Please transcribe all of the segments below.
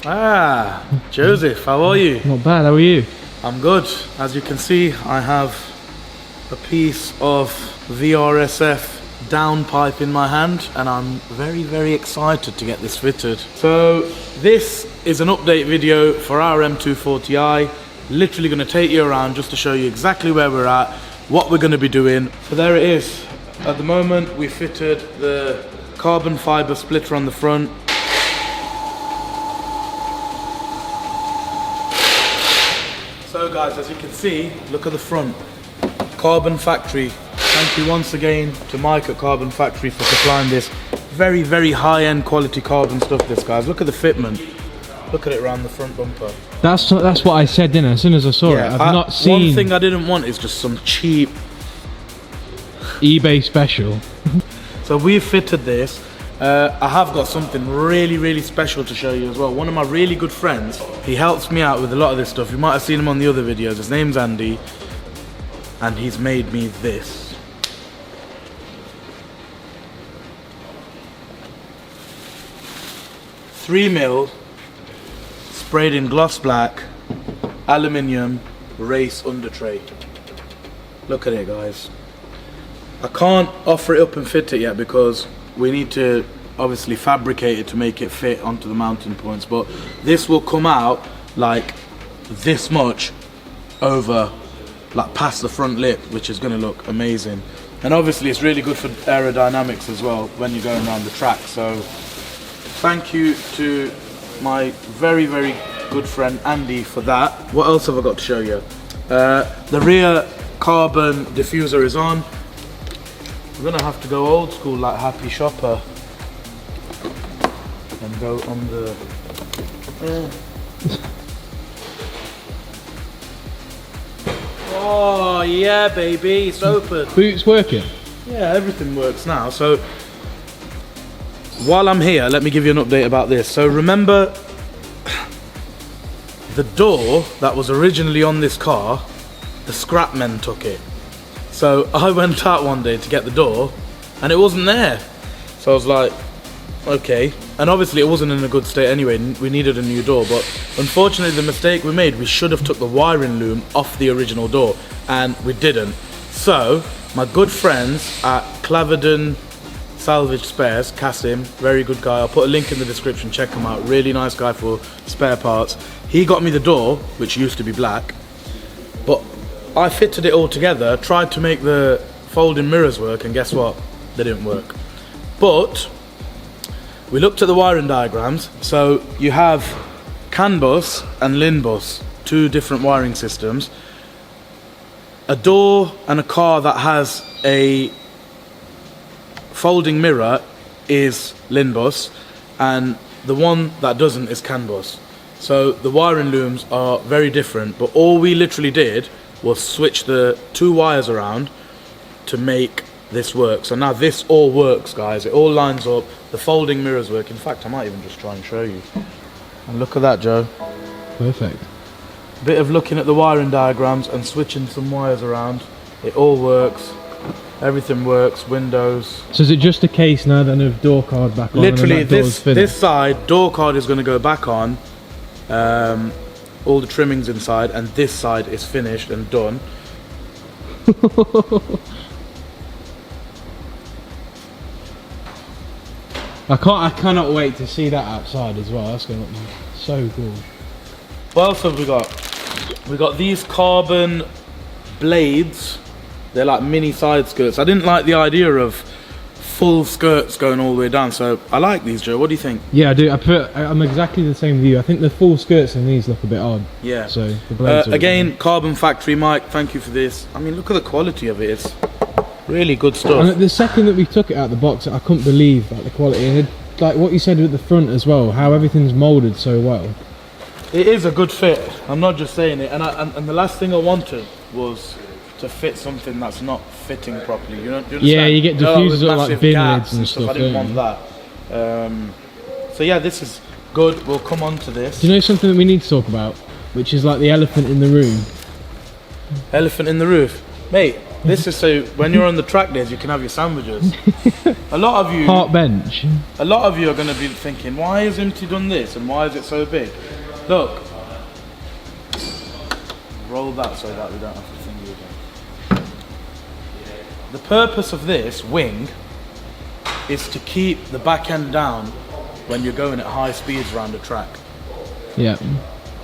Ah, Joseph, how are you? Not bad, how are you? I'm good. As you can see, I have a piece of VRSF downpipe in my hand and I'm very excited to get this fitted. So this is an update video for our M240i. Literally going to take you around just to show you exactly where we're at, what we're going to be doing. So there it is. At the moment we fitted the carbon fiber splitter on the front. So guys, as you can see, look at the front. Carbon Factory. Thank you once again to Mike at Carbon Factory for supplying this very high-end quality carbon stuff. This, guys, look at the fitment. Look at it around the front bumper. That's what I said, didn't I? As soon as I saw it, I've not seen. One thing I didn't want is just some cheap eBay special. So we've fitted this. I have got something really special to show you as well. One of my really good friends, he helps me out with a lot of this stuff. You might have seen him on the other videos. His name's Andy, and he's made me this. .3mm sprayed in gloss black aluminium race under tray. Look at it, guys. I can't offer it up and fit it yet because we need to obviously fabricate it to make it fit onto the mounting points, but this will come out like this much over, like past the front lip, which is going to look amazing. And obviously it's really good for aerodynamics as well when you're going around the track. So thank you to my very good friend Andy for that. What else have I got to show you? The rear carbon diffuser is on. We're gonna have to go old school like Happy Shopper and go on the Oh yeah, baby, it's open. Boot's working? Yeah, everything works now. So while I'm here, let me give you an update about this. So remember the door that was originally on this car, the scrap men took it. So I went out one day to get the door and it wasn't there. So I was like, okay. And obviously it wasn't in a good state anyway. We needed a new door, but unfortunately the mistake we made, we should have took the wiring loom off the original door and we didn't. So my good friends at Claverdon Salvage Spares, Kasim, very good guy. I'll put a link in the description, check him out. Really nice guy for spare parts. He got me the door, which used to be black, but I fitted it all together, tried to make the folding mirrors work, and guess what? They didn't work. But we looked at the wiring diagrams. So you have CAN bus and LIN bus, two different wiring systems. A door and a car that has a folding mirror is LIN bus, and the one that doesn't is CAN bus. So the wiring looms are very different, but all we literally did was switch the two wires around to make this work. So now this all works, guys. It all lines up. The folding mirrors work. In fact, I might even just try and show you. And look at that, Joe. Perfect. A bit of looking at the wiring diagrams and switching some wires around. It all works. Everything works. Windows. So is it just a case now then of door card back on? Literally, this side door card is going to go back on. All the trimmings inside, and this side is finished and done. I cannot wait to see that outside as well. That's going to look so cool. What else have we got? We got these carbon blades. They're like mini side skirts. I didn't like the idea of full skirts going all the way down, so I like these, Joe. What do you think? Yeah, I do. I'm exactly the same with you. I think the full skirts in these look a bit odd. Yeah. So the blades again, Carbon Factory, Mike, thank you for this. I mean, look at the quality of it. It's really good stuff. And the second that we took it out of the box, I couldn't believe like the quality. And like what you said with the front as well, how everything's moulded so well. It is a good fit. I'm not just saying it. And the last thing I wanted was to fit something that's not fitting properly. You know? Do you understand? Yeah, you get diffusers like bin lids and stuff. I didn't want that. So yeah, this is good. We'll come on to this. Do you know something that we need to talk about, which is like the elephant in the room? Elephant in the roof, mate. This is so when you're on the track days, you can have your sandwiches. A lot of you, Park bench. a lot of you are going to be thinking, why has Imti done this and why is it so big? Look, roll that so that we don't have to think you again. The purpose of this wing is to keep the back end down when you're going at high speeds around a track. Yeah.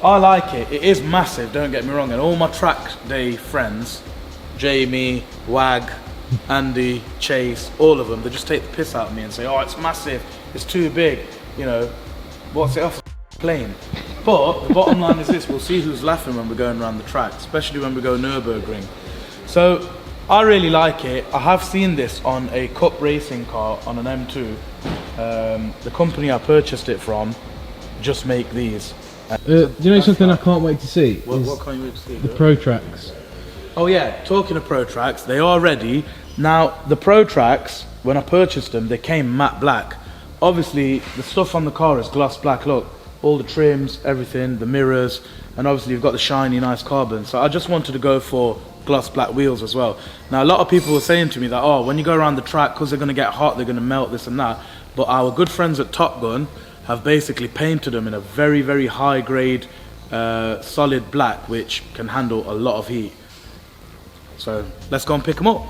I like it. It is massive, don't get me wrong, and all my track day friends, Jamie, Wag, Andy, Chase, all of them, they just take the piss out of me and say, oh, it's massive, it's too big, you know, what's it off the plane? But the bottom line is this, we'll see who's laughing when we're going around the track, especially when we go Nürburgring. So I really like it. I have seen this on a cup racing car on an M2. The company I purchased it from just make these. Do you know something I can't wait to see? What can't you wait to see? The Pro Tracks. Oh yeah, talking of Pro Tracks, they are ready. Now, the Pro Tracks, when I purchased them, they came matte black. Obviously, the stuff on the car is gloss black, look. All the trims, everything, the mirrors, and obviously you've got the shiny, nice carbon. So I just wanted to go for gloss black wheels as well. Now, a lot of people were saying to me that, oh, when you go around the track, because they're going to get hot, they're going to melt, this and that. But our good friends at Top Gun have basically painted them in a very, very high grade solid black, which can handle a lot of heat. So let's go and pick them up.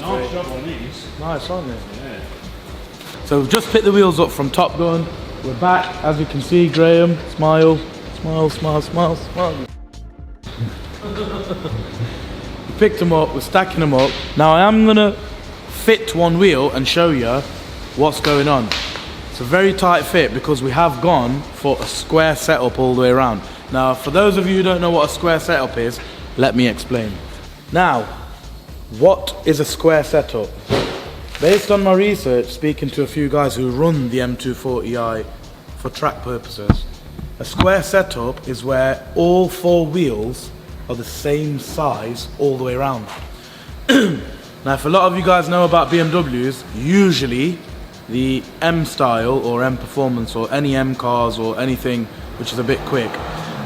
Nice job on these. Nice, aren't they? Yeah. So we've just picked the wheels up from Top Gun. We're back, as you can see, Graham, smile, smile, smile, smile, smile. We picked them up, we're stacking them up. Now I am gonna fit one wheel and show you what's going on. It's a very tight fit because we have gone for a square setup all the way around. Now, for those of you who don't know what a square setup is, let me explain. Now, what is a square setup? Based on my research, speaking to a few guys who run the M240i for track purposes, a square setup is where all four wheels are the same size all the way around. Now, if a lot of you guys know about BMWs, usually the M style or M Performance or any M cars or anything which is a bit quick,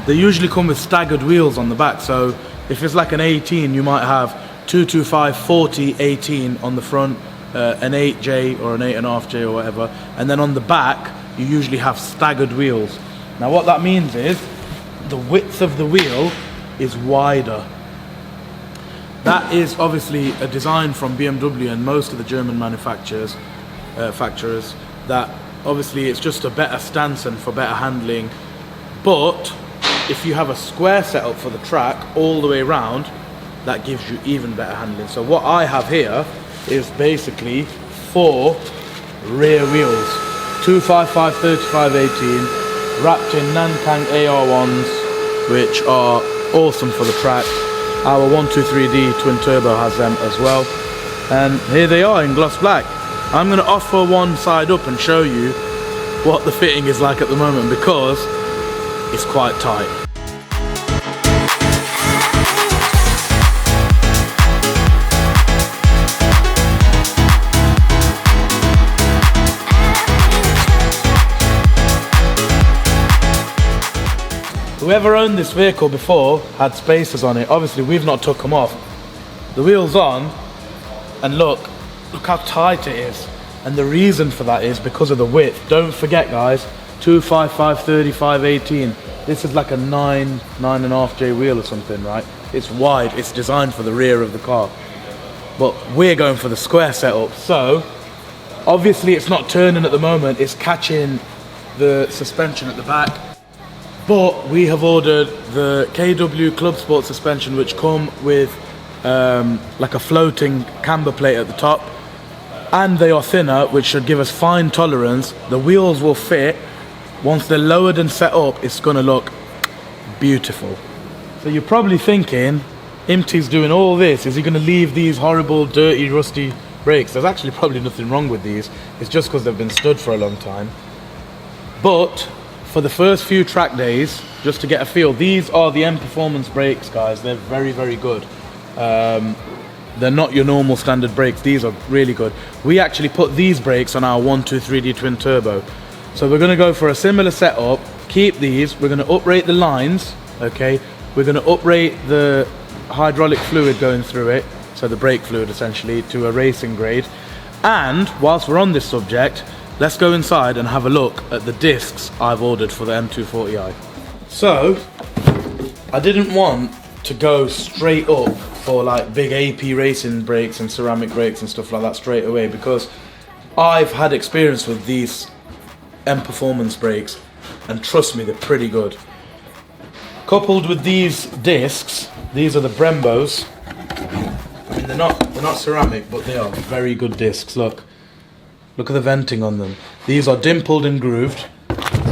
they usually come with staggered wheels on the back. So if it's like an 18, you might have 225 40 18 on the front, an 8J or an 8.5J or whatever, and then on the back you usually have staggered wheels. Now what that means is the width of the wheel is wider. That is obviously a design from BMW and most of the German manufacturers, that obviously it's just a better stance and for better handling. But if you have a square setup for the track all the way around, that gives you even better handling. So what I have here is basically four rear wheels, 255 35 18, wrapped in Nankang AR1s, which are awesome for the track. Our 123D twin turbo has them as well, and here they are in gloss black. I'm going to offer one side up and show you what the fitting is like at the moment, because it's quite tight. Whoever owned this vehicle before had spacers on it. Obviously we've not took them off. The wheel's on, and look how tight it is. And the reason for that is because of the width. Don't forget guys, 255 35 18. This is like a 9.5J wheel or something, right? It's wide, it's designed for the rear of the car. But we're going for the square setup. So obviously it's not turning at the moment, it's catching the suspension at the back. But we have ordered the KW Club Sport suspension, which come with like a floating camber plate at the top, and they are thinner, which should give us fine tolerance. The wheels will fit. Once they're lowered and set up, it's gonna look beautiful. So you're probably thinking, Imti's doing all this, is he gonna leave these horrible, dirty, rusty brakes? There's actually probably nothing wrong with these. It's just because they've been stood for a long time. But for the first few track days, just to get a feel, these are the M Performance brakes, guys. They're very, very good. They're not your normal standard brakes. These are really good. We actually put these brakes on our 123D twin turbo. So we're gonna go for a similar setup, keep these, we're gonna uprate the lines, okay? We're gonna uprate the hydraulic fluid going through it, so the brake fluid essentially, to a racing grade. And whilst we're on this subject, let's go inside and have a look at the discs I've ordered for the M240i. So, I didn't want to go straight up for like big AP racing brakes and ceramic brakes and stuff like that straight away, because I've had experience with these M Performance brakes, and trust me, they're pretty good. Coupled with these discs, these are the Brembos. I mean, they're not ceramic, but they are very good discs. Look at the venting on them. These are dimpled and grooved,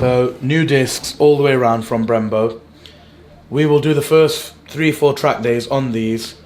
so new discs all the way around from Brembo. We will do the first 3-4 track days on these,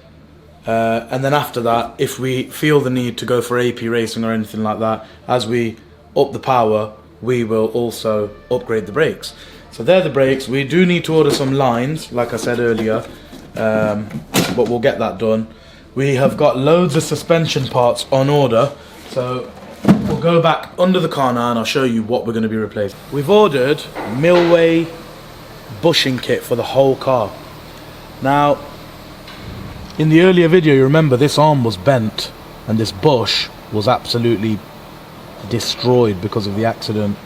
and then after that, if we feel the need to go for AP racing or anything like that, as we up the power, we will also upgrade the brakes. So they're the brakes. We do need to order some lines, like I said earlier, but we'll get that done. We have got loads of suspension parts on order, so we'll go back under the car now and I'll show you what we're going to be replacing. We've ordered Milway bushing kit for the whole car. Now, in the earlier video, you remember this arm was bent and this bush was absolutely destroyed because of the accident.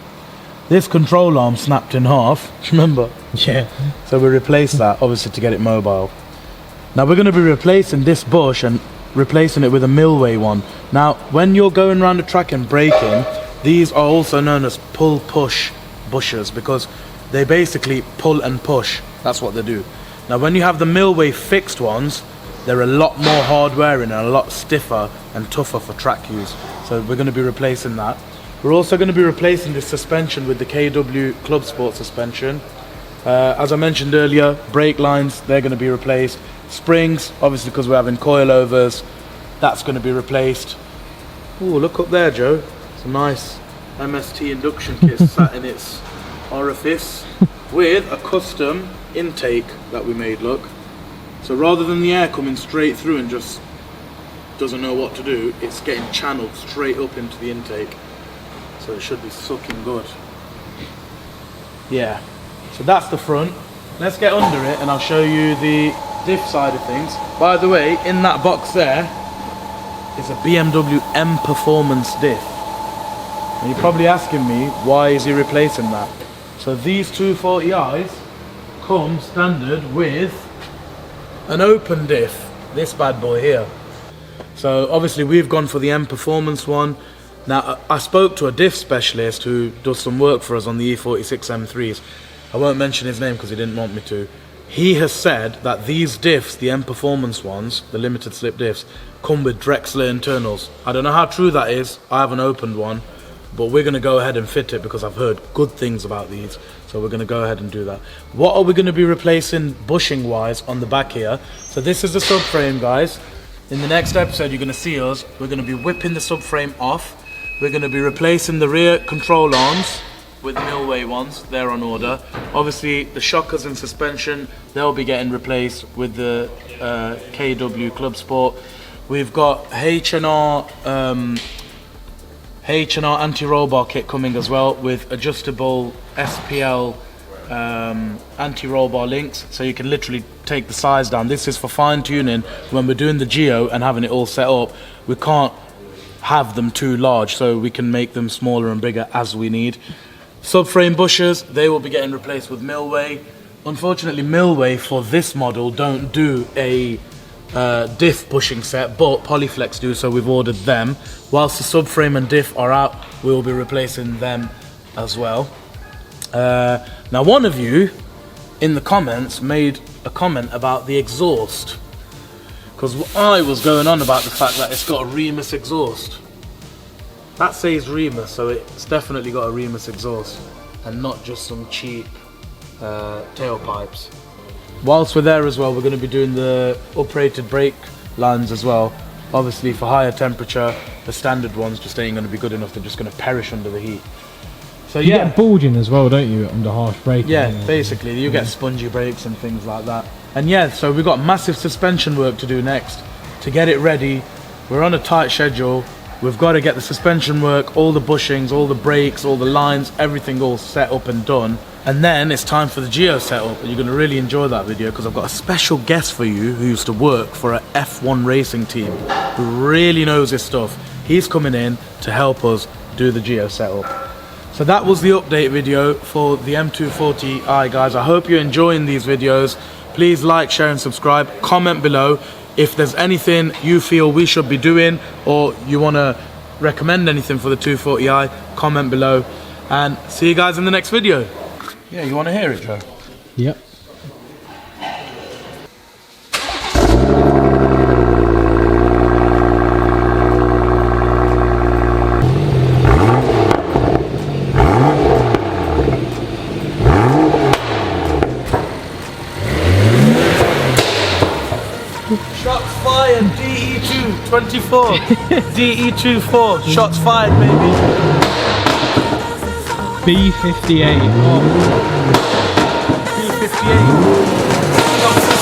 This control arm snapped in half, remember? Yeah. So we replaced that, obviously, to get it mobile. Now we're going to be replacing this bush and replacing it with a Milway one. Now, when you're going around the track and braking, these are also known as pull-push bushes, because they basically pull and push. That's what they do. Now, when you have the Milway fixed ones, they're a lot more hard-wearing and a lot stiffer and tougher for track use. So we're going to be replacing that. We're also going to be replacing this suspension with the KW Club Sport suspension. As I mentioned earlier, brake lines, they're going to be replaced. Springs, obviously because we're having coilovers, that's going to be replaced. Ooh, look up there, Joe. It's a nice MST induction kit sat in its orifice with a custom intake that we made, look. So rather than the air coming straight through and just doesn't know what to do, it's getting channeled straight up into the intake. So it should be sucking good. Yeah, so that's the front. Let's get under it and I'll show you the diff side of things. By the way, in that box there is a BMW M Performance diff. And you're probably asking me, why is he replacing that? So these 240i's come standard with an open diff, this bad boy here. So obviously we've gone for the M Performance one. Now I spoke to a diff specialist who does some work for us on the E46 M3s. I won't mention his name because he didn't want me to. He has said that these diffs, the M Performance ones, the limited slip diffs, come with Drexler internals. I don't know how true that is, I haven't opened one, but we're going to go ahead and fit it because I've heard good things about these. So we're going to go ahead and do that. What are we going to be replacing bushing wise on the back here? So this is the subframe, guys. In the next episode you're going to see us, we're going to be whipping the subframe off. We're going to be replacing the rear control arms with Milway ones, they're on order. Obviously the shockers and suspension, they'll be getting replaced with the KW Club Sport. We've got H&R anti-roll bar kit coming as well, with adjustable SPL anti-roll bar links, so you can literally take the size down. This is for fine tuning when we're doing the Geo and having it all set up. We can't have them too large, so we can make them smaller and bigger as we need. Subframe bushers, they will be getting replaced with Milway. Unfortunately, Milway for this model don't do a diff bushing set, but Polyflex do, so we've ordered them. Whilst the subframe and diff are out, we will be replacing them as well. Now, one of you in the comments made a comment about the exhaust, because I was going on about the fact that it's got a Remus exhaust. That says Remus, so it's definitely got a Remus exhaust and not just some cheap tailpipes. Whilst we're there as well, we're going to be doing the uprated brake lines as well. Obviously for higher temperature, the standard ones just ain't going to be good enough, they're just going to perish under the heat. So You yeah, get bulging as well, don't you, under harsh braking? yeah, basically you get spongy brakes and things like that. And yeah, so we've got massive suspension work to do next to get it ready. We're on a tight schedule. We've got to get the suspension work, all the bushings, all the brakes, all the lines, everything all set up and done. And then it's time for the Geo setup. And you're going to really enjoy that video because I've got a special guest for you who used to work for an F1 racing team who really knows his stuff. He's coming in to help us do the Geo setup. So that was the update video for the M240i, guys. I hope you're enjoying these videos. Please like, share and subscribe. Comment below if there's anything you feel we should be doing or you want to recommend anything for the 240i. Comment below and see you guys in the next video. Yeah, you want to hear it, Joe? Yep. Shots fired, DE2 24. DE24, shots fired, baby. B58. Oh. B58. Shots